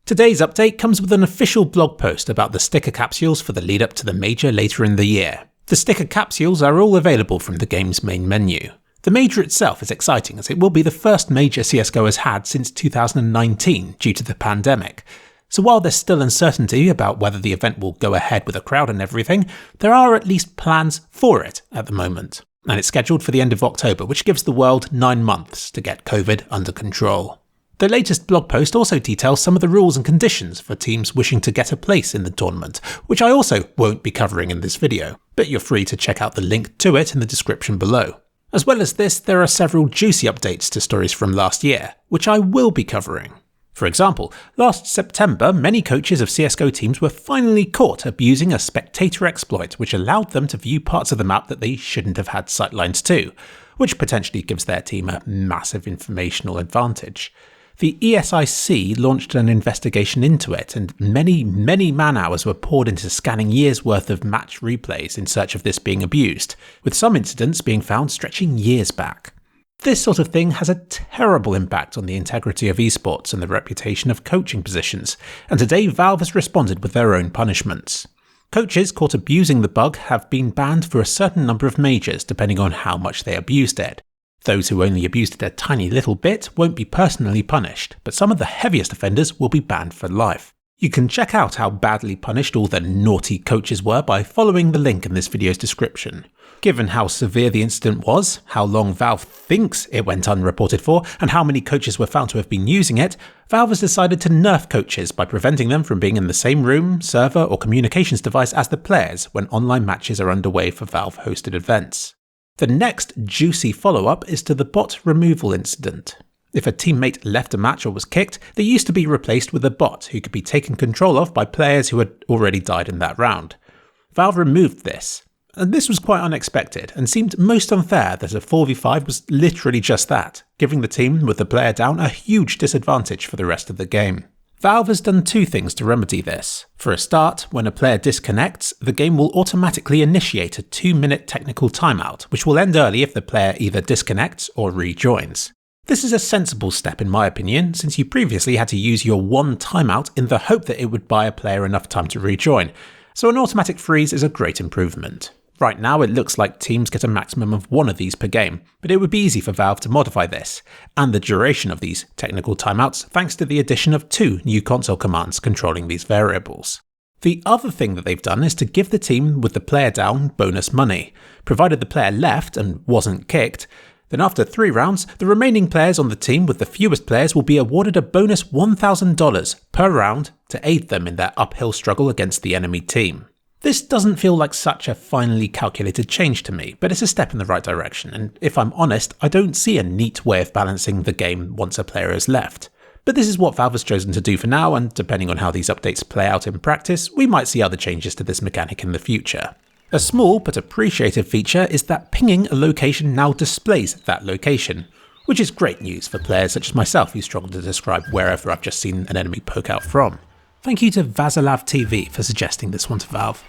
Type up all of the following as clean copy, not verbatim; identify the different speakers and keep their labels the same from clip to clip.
Speaker 1: Today's update comes with an official blog post about the sticker capsules for the lead up to the major later in the year. The sticker capsules are all available from the game's main menu. The major itself is exciting as it will be the first major CSGO has had since 2019 due to the pandemic. So while there's still uncertainty about whether the event will go ahead with a crowd and everything, there are at least plans for it at the moment. And it's scheduled for the end of October, which gives the world 9 months to get COVID under control. The latest blog post also details some of the rules and conditions for teams wishing to get a place in the tournament, which I also won't be covering in this video, but you're free to check out the link to it in the description below. As well as this, there are several juicy updates to stories from last year, which I will be covering. For example, last September, many coaches of CSGO teams were finally caught abusing a spectator exploit which allowed them to view parts of the map that they shouldn't have had sightlines to, which potentially gives their team a massive informational advantage. The ESIC launched an investigation into it, and many man-hours were poured into scanning years' worth of match replays in search of this being abused, with some incidents being found stretching years back. This sort of thing has a terrible impact on the integrity of esports and the reputation of coaching positions, and today Valve has responded with their own punishments. Coaches caught abusing the bug have been banned for a certain number of majors depending on how much they abused it. Those who only abused it a tiny little bit won't be personally punished, but some of the heaviest offenders will be banned for life. You can check out how badly punished all the naughty coaches were by following the link in this video's description. Given how severe the incident was, how long Valve thinks it went unreported for, and how many coaches were found to have been using it, Valve has decided to nerf coaches by preventing them from being in the same room, server, or communications device as the players when online matches are underway for Valve-hosted events. The next juicy follow-up is to the bot removal incident. If a teammate left a match or was kicked, they used to be replaced with a bot who could be taken control of by players who had already died in that round. Valve removed this, and this was quite unexpected and seemed most unfair that a 4v5 was literally just that, giving the team with the player down a huge disadvantage for the rest of the game. Valve has done two things to remedy this. For a start, when a player disconnects, the game will automatically initiate a 2-minute technical timeout, which will end early if the player either disconnects or rejoins. This is a sensible step in my opinion, since you previously had to use your one timeout in the hope that it would buy a player enough time to rejoin, so an automatic freeze is a great improvement. Right now it looks like teams get a maximum of 1 of these per game, but it would be easy for Valve to modify this, and the duration of these technical timeouts thanks to the addition of 2 new console commands controlling these variables. The other thing that they've done is to give the team with the player down bonus money. Provided the player left and wasn't kicked, then after 3 rounds, the remaining players on the team with the fewest players will be awarded a bonus $1,000 per round to aid them in their uphill struggle against the enemy team. This doesn't feel like such a finely calculated change to me, but it's a step in the right direction, and if I'm honest, I don't see a neat way of balancing the game once a player has left. But this is what Valve has chosen to do for now, and depending on how these updates play out in practice, we might see other changes to this mechanic in the future. A small but appreciated feature is that pinging a location now displays that location, which is great news for players such as myself who struggle to describe wherever I've just seen an enemy poke out from. Thank you to Vasilav TV for suggesting this one to Valve.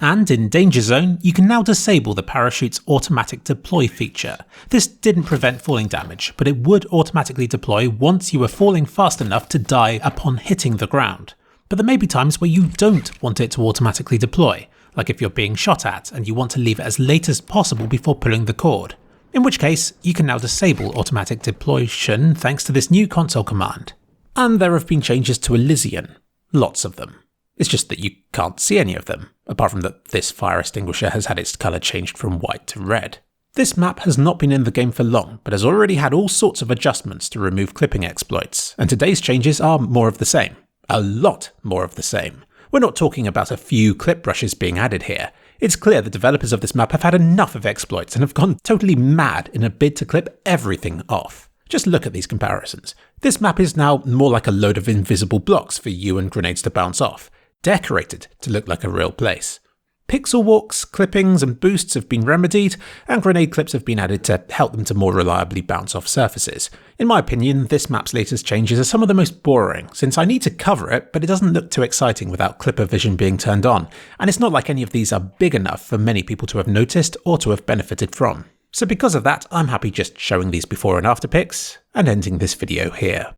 Speaker 1: And in Dangerzone, you can now disable the parachute's automatic deploy feature. This didn't prevent falling damage, but it would automatically deploy once you were falling fast enough to die upon hitting the ground. But there may be times where you don't want it to automatically deploy, like if you're being shot at and you want to leave it as late as possible before pulling the cord. In which case, you can now disable automatic deploytion thanks to this new console command. And there have been changes to Elysion. Lots of them. It's just that you can't see any of them, apart from that this fire extinguisher has had its colour changed from white to red. This map has not been in the game for long, but has already had all sorts of adjustments to remove clipping exploits, and today's changes are more of the same. A lot more of the same. We're not talking about a few clip brushes being added here. It's clear the developers of this map have had enough of exploits and have gone totally mad in a bid to clip everything off. Just look at these comparisons. This map is now more like a load of invisible blocks for you and grenades to bounce off, decorated to look like a real place. Pixel walks, clippings and boosts have been remedied, and grenade clips have been added to help them to more reliably bounce off surfaces. In my opinion, this map's latest changes are some of the most boring, since I need to cover it, but it doesn't look too exciting without clipper vision being turned on, and it's not like any of these are big enough for many people to have noticed or to have benefited from. So because of that, I'm happy just showing these before and after pics, and ending this video here.